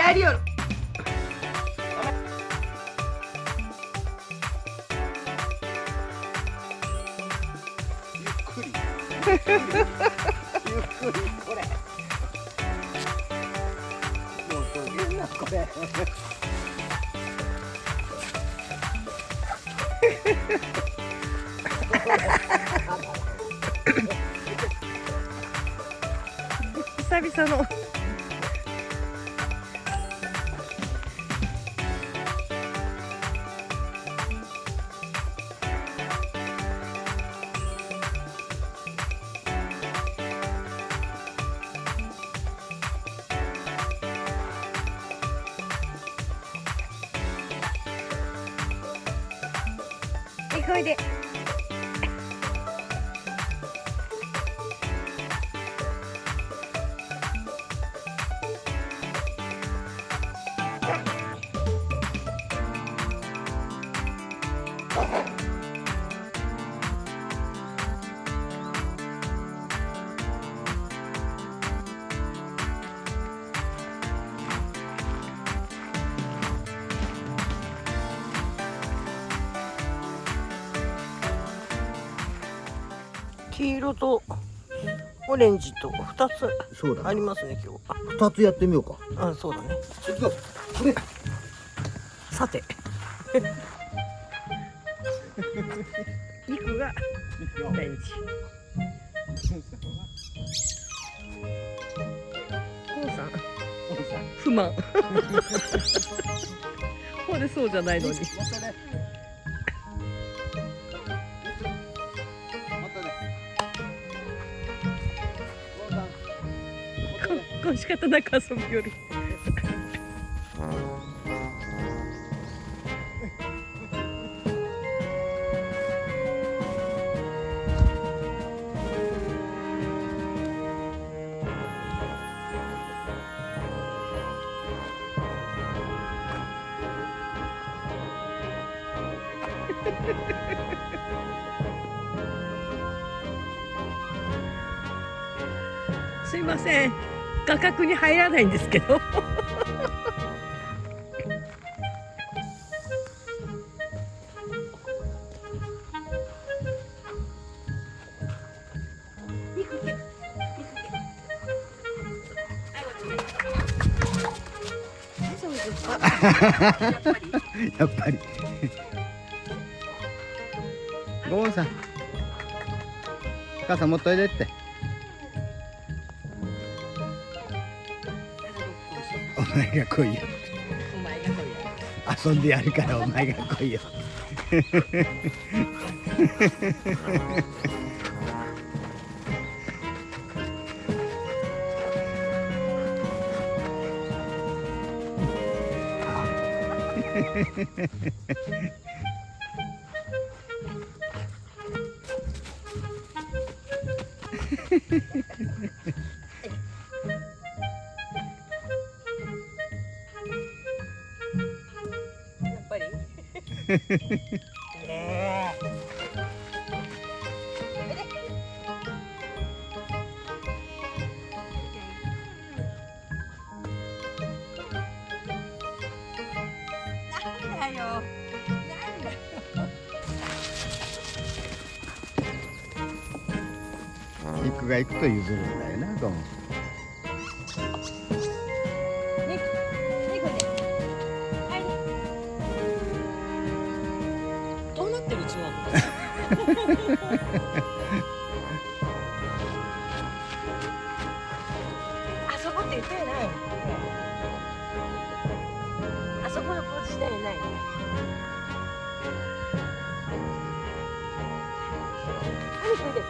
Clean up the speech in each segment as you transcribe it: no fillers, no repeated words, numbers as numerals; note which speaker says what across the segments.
Speaker 1: やりよる。
Speaker 2: ゆっくりゆっくりこれもうそう言うなこれ
Speaker 1: 久々のこいで。黄色とオレンジと2つ
Speaker 2: そうだ
Speaker 1: ありますね今日。
Speaker 2: 2つやってみようか
Speaker 1: あ、そうだね。
Speaker 2: これ
Speaker 1: さて肉がオレンジ。コウさん不満ほれそうじゃないのに。こう仕方なく遊ぶよりすいません、画角に入らないんですけど
Speaker 2: やっぱりゴーンさん母さん持っといでってお前が来いよ
Speaker 1: お前が来いよ。
Speaker 2: 遊んでやるからお前が来いよ
Speaker 1: やっぱりねえ。なんだよ。なんだよ。
Speaker 2: 行くが行くと譲るんだよなゴーン
Speaker 1: どうなってるうちはあそこって言ったよない。あそこのポーズしたよない。何これで。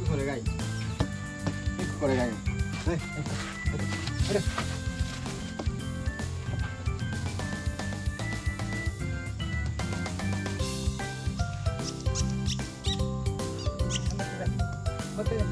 Speaker 2: これがいい。これがいい。はい。待って。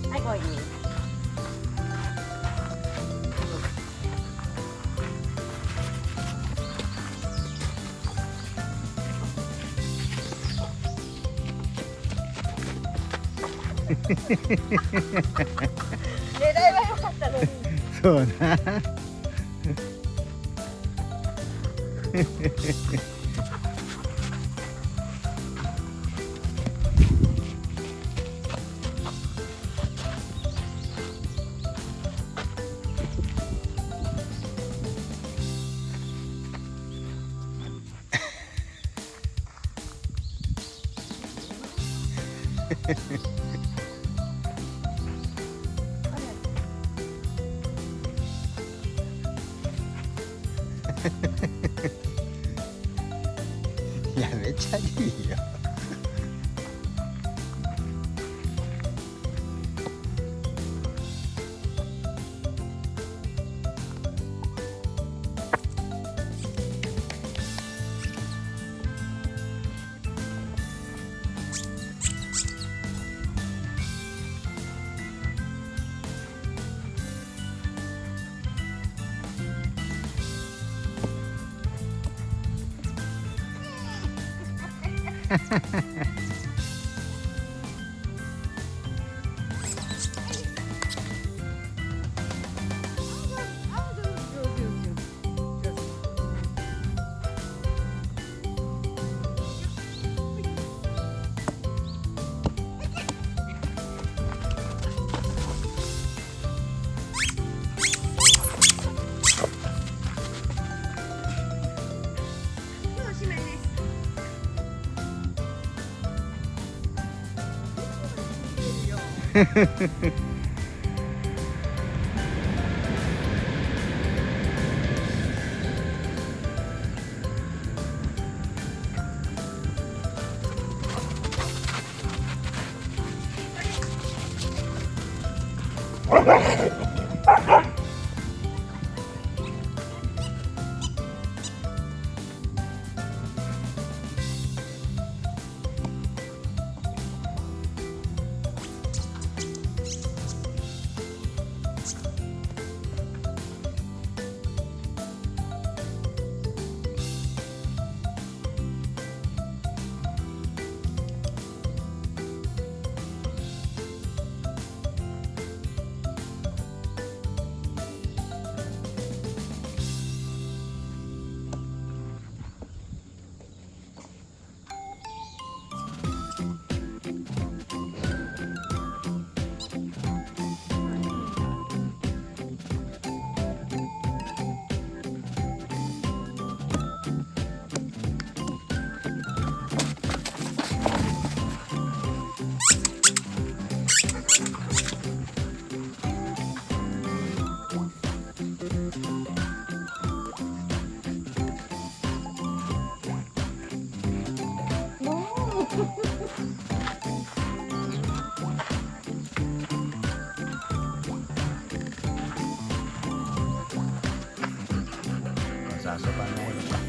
Speaker 1: はい、こい。狙いは良かったのに。
Speaker 2: そうな。いや、めっちゃいいよ。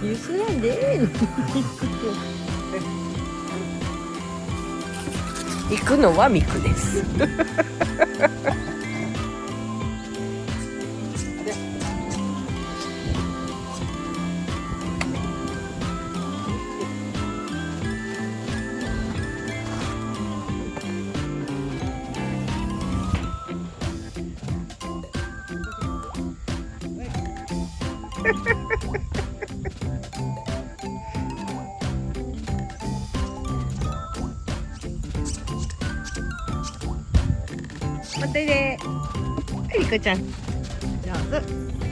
Speaker 1: ゆすらんでええの。行くのはミクです。またね。はい、リコちゃん。上手。